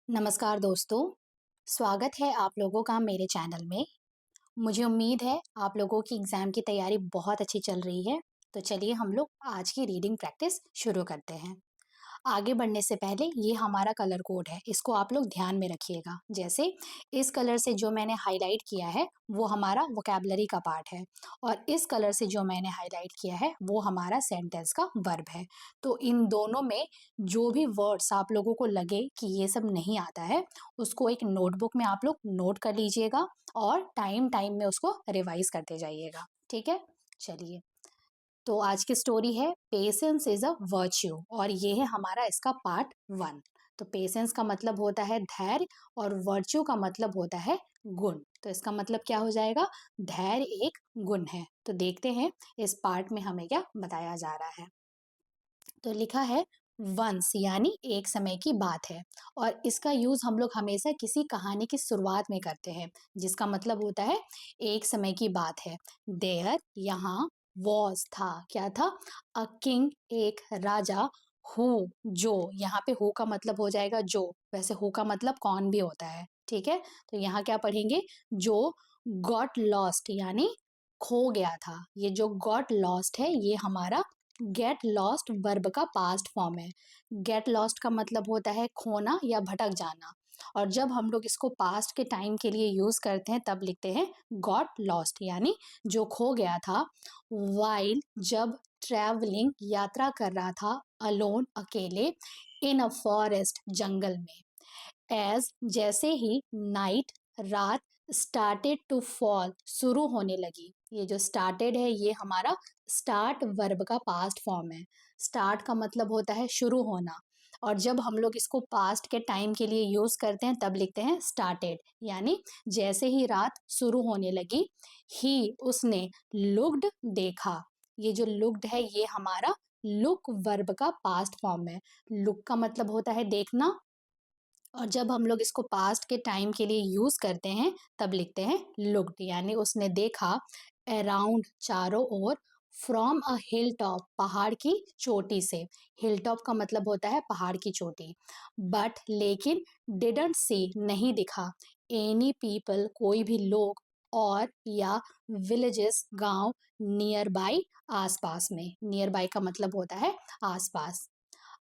नमस्कार दोस्तों, स्वागत है आप लोगों का मेरे चैनल में। मुझे उम्मीद है आप लोगों की एग्ज़ाम की तैयारी बहुत अच्छी चल रही है। तो चलिए हम लोग आज की रीडिंग प्रैक्टिस शुरू करते हैं। आगे बढ़ने से पहले ये हमारा कलर कोड है, इसको आप लोग ध्यान में रखिएगा। जैसे इस कलर से जो मैंने हाइलाइट किया है वो हमारा वोकैबुलरी का पार्ट है और इस कलर से जो मैंने हाइलाइट किया है वो हमारा सेंटेंस का वर्ब है। तो इन दोनों में जो भी वर्ड्स आप लोगों को लगे कि ये सब नहीं आता है, उसको एक नोटबुक में आप लोग नोट कर लीजिएगा और टाइम टाइम में उसको रिवाइज करते जाइएगा। ठीक है, चलिए। तो आज की स्टोरी है पेशेंस इज अ वर्च्यू और ये है हमारा इसका पार्ट 1। तो पेशेंस का मतलब होता है धैर्य और वर्च्यू का मतलब होता है गुण। तो इसका मतलब क्या हो जाएगा? धैर्य एक गुण है। तो देखते हैं इस पार्ट में हमें क्या बताया जा रहा है। तो लिखा है वंस यानी एक समय की बात है और इसका यूज हम लोग हमेशा किसी कहानी की शुरुआत में करते हैं, जिसका मतलब होता है एक समय की बात है। देयर यहाँ वॉज था, क्या था? अ किंग एक राजा, हु जो, यहाँ पे हु का मतलब हो जाएगा जो, वैसे हु का मतलब कौन भी होता है। ठीक है, तो यहाँ क्या पढ़ेंगे? जो गॉट लॉस्ट यानी खो गया था। ये जो गॉट लॉस्ट है ये हमारा गेट लॉस्ट वर्ब का पास्ट फॉर्म है। गेट लॉस्ट का मतलब होता है खोना या भटक जाना और जब हम लोग इसको पास्ट के टाइम के लिए यूज करते हैं तब लिखते हैं गॉट लॉस्ट यानी जो खो गया था। वाइल जब ट्रैवलिंग यात्रा कर रहा था, अलोन अकेले, इन अ फॉरेस्ट जंगल में, एज जैसे ही नाइट रात स्टार्टेड टू फॉल शुरू होने लगी। ये जो स्टार्टेड है ये हमारा स्टार्ट वर्ब का पास्ट फॉर्म है। स्टार्ट का मतलब होता है शुरू होना और जब हम लोग इसको पास्ट के टाइम के लिए यूज करते हैं तब लिखते हैं स्टार्टेड यानी जैसे ही रात शुरू होने लगी। ही उसने लुक्ड देखा। ये जो लुक्ड है ये हमारा लुक वर्ब का पास्ट फॉर्म है। लुक का मतलब होता है देखना और जब हम लोग इसको पास्ट के टाइम के लिए यूज करते हैं तब लिखते हैं लुक्ड यानी उसने देखा। अराउंड चारों ओर, फ्रॉम अ हिल टॉप पहाड़ की चोटी से। हिल टॉप का मतलब होता है पहाड़ की चोटी। बट लेकिन डिडंट सी नहीं दिखा। एनी पीपल कोई भी लोग और या विलेजेस गांव, नियर बाई आसपास में। नियर बाई का मतलब होता है आसपास।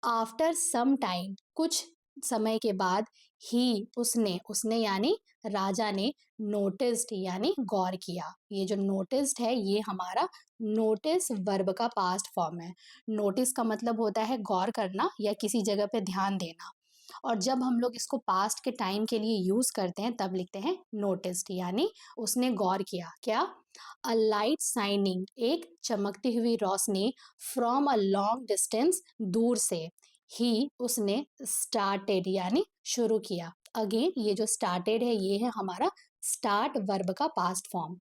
आफ्टर सम टाइम कुछ समय के बाद, ही उसने, उसने यानी राजा ने, नोटिस्ड यानी गौर किया। ये जो नोटिस्ड है ये हमारा नोटिस वर्ब का पास्ट फॉर्म है। नोटिस का मतलब होता है गौर करना या किसी जगह पे ध्यान देना और जब हम लोग इसको पास्ट के टाइम के लिए यूज करते हैं तब लिखते हैं नोटिस्ड यानी उसने गौर किया। क्या? अ लाइट शाइनिंग एक चमकती हुई रोशनी, फ्रॉम अ लॉन्ग डिस्टेंस दूर से, ही उसने स्टार्टेड यानी शुरू किया। अगेन ये जो स्टार्टेड है ये है हमारा स्टार्ट वर्ब का पास्ट फॉर्म।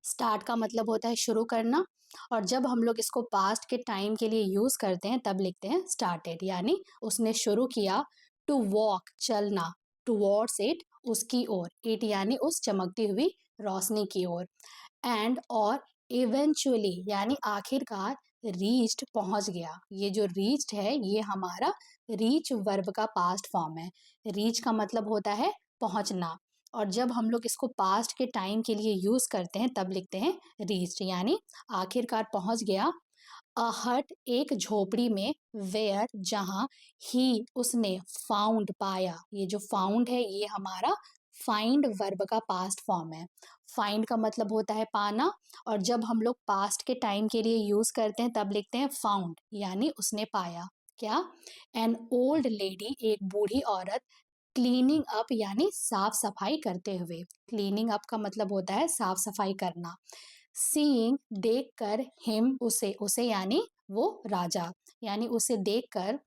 स्टार्ट का मतलब होता है शुरू करना और जब हम लोग इसको पास्ट के टाइम के लिए यूज करते हैं तब लिखते हैं स्टार्टेड यानी उसने शुरू किया। टू वॉक चलना, टुवर्ड्स इट उसकी ओर, इट यानी उस चमकती हुई रोशनी की ओर, एंड और इवेंचुअली यानी आखिरकार रीच्ड पहुंच गया। ये जो रीच्ड है ये हमारा रीच वर्ब का पास्ट फॉर्म है। रीच का मतलब होता है पहुंचना और जब हम लोग इसको पास्ट के टाइम के लिए यूज करते हैं तब लिखते हैं रीच्ड यानी आखिरकार पहुंच गया। अ हट एक झोपड़ी में, वेयर जहां, ही उसने, फाउंड पाया। ये जो फाउंड है ये हमारा फाइंड वर्ब का पास्ट फॉर्म है। फाइंड का मतलब होता है पाना और जब हम लोग पास्ट के टाइम के लिए यूज करते हैं तब लिखते हैं फाउंड यानी उसने पाया। क्या? एन ओल्ड लेडी एक बूढ़ी औरत, क्लीनिंग अप यानी साफ सफाई करते हुए। क्लीनिंग अप का मतलब होता है साफ सफाई करना। सीइंग देखकर, हिम उसे, उसे यानी वो राजा, यानी उसे देखकर,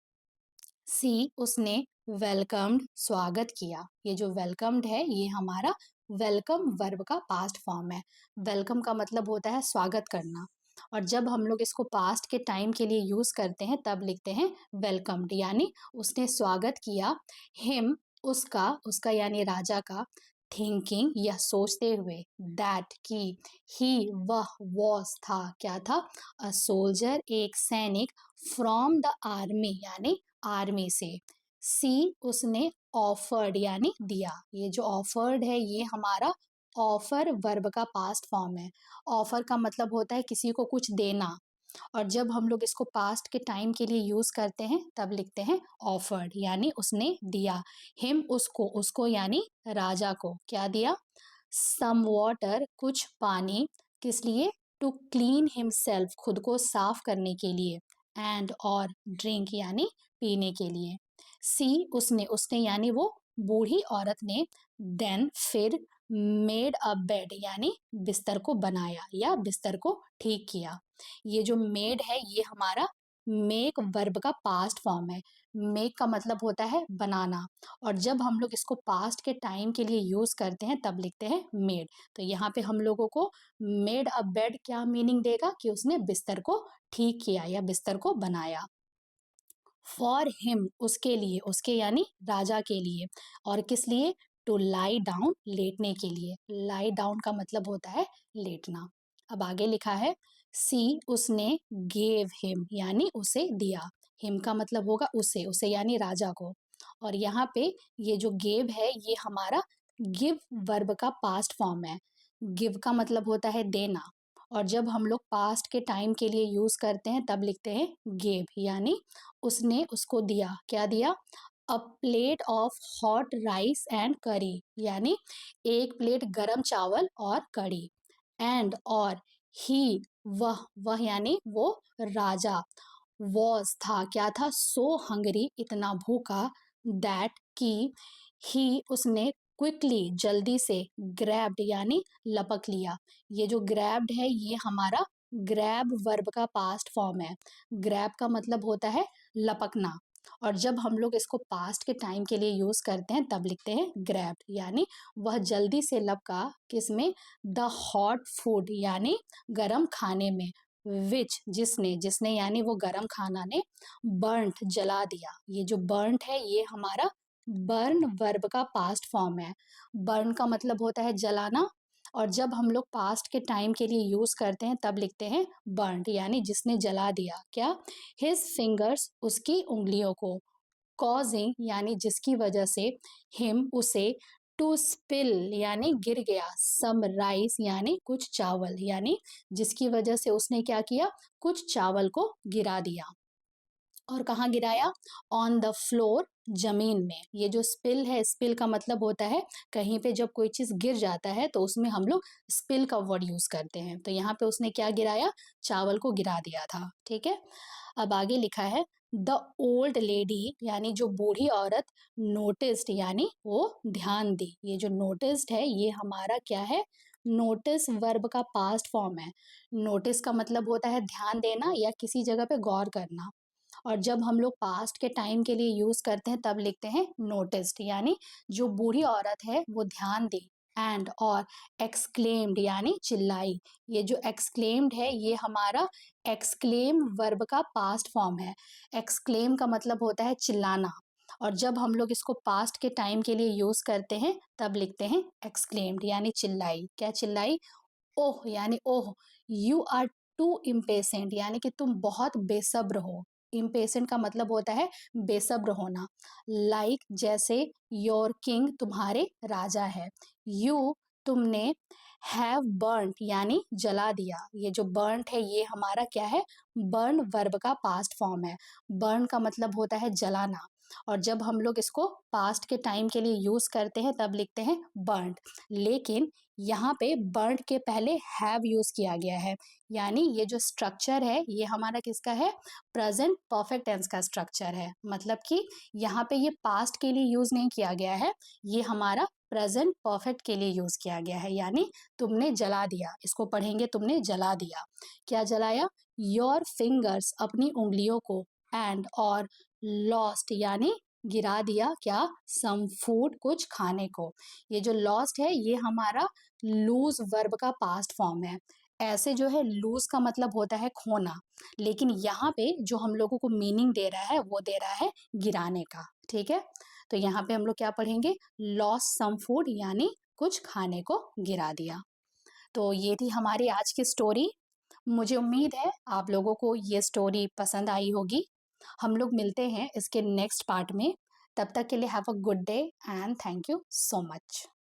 सी उसने, वेलकम्ड स्वागत किया। ये जो वेलकम्ड है ये हमारा वेलकम वर्ब का पास्ट फॉर्म है। वेलकम का मतलब होता है स्वागत करना और जब हम लोग इसको पास्ट के टाइम के लिए यूज करते हैं तब लिखते हैं वेलकम्ड यानी उसने स्वागत किया। हिम उसका, उसका यानी राजा का, थिंकिंग यह सोचते हुए, दैट की, ही वह, वॉज था, क्या था? अ सोल्जर एक सैनिक, फ्रॉम द आर्मी यानी आर्मी से, सी उसने ऑफर्ड यानी दिया। ये जो ऑफर्ड है ये हमारा ऑफर वर्ब का पास्ट फॉर्म है। ऑफर का मतलब होता है किसी को कुछ देना, और जब हम लोग इसको पास्ट के टाइम के लिए यूज करते हैं तब लिखते हैं ऑफर्ड यानी उसने दिया। हिम उसको, उसको यानी राजा को क्या दिया? सम वाटर कुछ पानी, किस लिए? टू क्लीन हिमसेल्फ खुद को साफ करने के लिए, एंड और ड्रिंक यानी पीने के लिए। सी उसने, उसने यानी वो बूढ़ी औरत ने, देन फिर, मेड अ बेड यानी बिस्तर को बनाया या बिस्तर को ठीक किया। ये जो मेड है ये हमारा मेक वर्ब का पास्ट फॉर्म है। मेक का मतलब होता है बनाना, और जब हम लोग इसको पास्ट के टाइम के लिए यूज करते हैं तब लिखते हैं मेड। तो यहाँ पे हम लोगों को मेड अ बेड क्या मीनिंग देगा कि उसने बिस्तर को ठीक किया या बिस्तर को बनाया। फॉर हिम उसके लिए, उसके यानी राजा के लिए, और किस लिए? टू लाई डाउन लेटने के लिए। लाई डाउन का मतलब होता है लेटना। अब आगे लिखा है सी उसने गेव हिम यानी उसे दिया। हिम का मतलब होगा उसे, उसे यानी राजा को। और यहाँ पे ये जो गेव है ये हमारा गिव वर्ब का पास्ट फॉर्म है। गिव का मतलब होता है देना, और जब हम लोग पास्ट के टाइम के लिए यूज करते हैं तब लिखते हैं गेव यानी उसने उसको दिया। क्या दिया? अ plate of hot rice and करी यानी एक प्लेट गरम चावल और कड़ी। एंड और ही वह यानी वो राजा, वॉज था, क्या था? सो हंगरी इतना भूखा, दैट कि ही उसने क्विकली जल्दी से, ग्रैब्ड यानी लपक लिया। ये जो ग्रैब्ड है ये हमारा ग्रैब वर्ब का पास्ट फॉर्म है। ग्रैब का मतलब होता है लपकना, और जब हम लोग इसको पास्ट के टाइम के लिए यूज करते हैं तब लिखते हैं ग्रैब्ड यानी वह जल्दी से लपका किसमें? द हॉट फूड यानी गरम खाने में, विच जिसने, जिसने यानी वो गरम खाना ने, बर्न्ट जला दिया। ये जो बर्न्ट है ये हमारा बर्न वर्ब का पास्ट फॉर्म है। बर्न का मतलब होता है जलाना, और जब हम लोग पास्ट के टाइम के लिए यूज करते हैं तब लिखते हैं बर्न्ट यानी जिसने जला दिया। क्या? हिज फिंगर्स उसकी उंगलियों को, कॉजिंग यानी जिसकी वजह से, हिम उसे, टू स्पिल यानी गिर गया, सम राइस यानी कुछ चावल, यानी जिसकी वजह से उसने क्या किया? कुछ चावल को गिरा दिया। और कहाँ गिराया? ऑन द फ्लोर जमीन में। ये जो स्पिल है, स्पिल का मतलब होता है कहीं पे जब कोई चीज गिर जाता है तो उसमें हम लोग स्पिल का वर्ड यूज करते हैं। तो यहाँ पे उसने क्या गिराया? चावल को गिरा दिया था। ठीक है, अब आगे लिखा है द ओल्ड लेडी यानी जो बूढ़ी औरत, नोटिस्ड यानी वो ध्यान दी। ये जो नोटिस्ड है ये हमारा क्या है? नोटिस वर्ब का पास्ट फॉर्म है। नोटिस का मतलब होता है ध्यान देना या किसी जगह पे गौर करना, और जब हम लोग पास्ट के टाइम के लिए यूज करते हैं तब लिखते हैं नोटिस्ड यानी जो बूढ़ी औरत है वो ध्यान दी। एंड और एक्सक्लेम्ड यानी चिल्लाई। ये जो एक्सक्लेम्ड है ये हमारा एक्सक्लेम वर्ब का पास्ट फॉर्म है। एक्सक्लेम का मतलब होता है चिल्लाना, और जब हम लोग इसको पास्ट के टाइम के लिए यूज करते हैं तब लिखते हैं एक्सक्लेम्ड यानी चिल्लाई। क्या चिल्लाई? ओह यानी ओह। यू आर टू इम्पेशेंट यानी कि तुम बहुत बेसब्र हो। इम्पेशेंट का मतलब होता है बेसब्र होना। लाइक जैसे, योर किंग तुम्हारे राजा है। यू तुमने, हैव बर्न्ट यानी जला दिया। ये जो बर्न्ट है ये हमारा क्या है? बर्न वर्ब का पास्ट फॉर्म है। बर्न का मतलब होता है जलाना, और जब हम लोग इसको पास्ट के टाइम के लिए यूज करते हैं तब लिखते हैं बर्न्ट। लेकिन यहाँ पे बर्न्ट के पहले हैव यूज किया गया है, यानी ये जो स्ट्रक्चर है ये हमारा किसका है? प्रेजेंट परफेक्ट टेंस का स्ट्रक्चर है। मतलब कि यहाँ पे ये पास्ट के लिए यूज नहीं किया गया है, ये हमारा प्रेजेंट परफेक्ट के लिए यूज किया गया है। यानी तुमने जला दिया, इसको पढ़ेंगे तुमने जला दिया। क्या जलाया? योर फिंगर्स अपनी उंगलियों को, एंड और लॉस्ट यानी गिरा दिया। क्या? सम फूड कुछ खाने को। ये जो लॉस्ट है ये हमारा लूज वर्ब का पास्ट फॉर्म है। ऐसे जो है लूज का मतलब होता है खोना, लेकिन यहाँ पे जो हम लोगों को मीनिंग दे रहा है वो दे रहा है गिराने का। ठीक है, तो यहाँ पे हम लोग क्या पढ़ेंगे? लॉस्ट सम फूड यानी कुछ खाने को गिरा दिया। तो ये थी हमारी आज की स्टोरी। मुझे उम्मीद है आप लोगों को ये स्टोरी पसंद आई होगी। हम लोग मिलते हैं इसके नेक्स्ट पार्ट में। तब तक के लिए have a good day and thank you so much.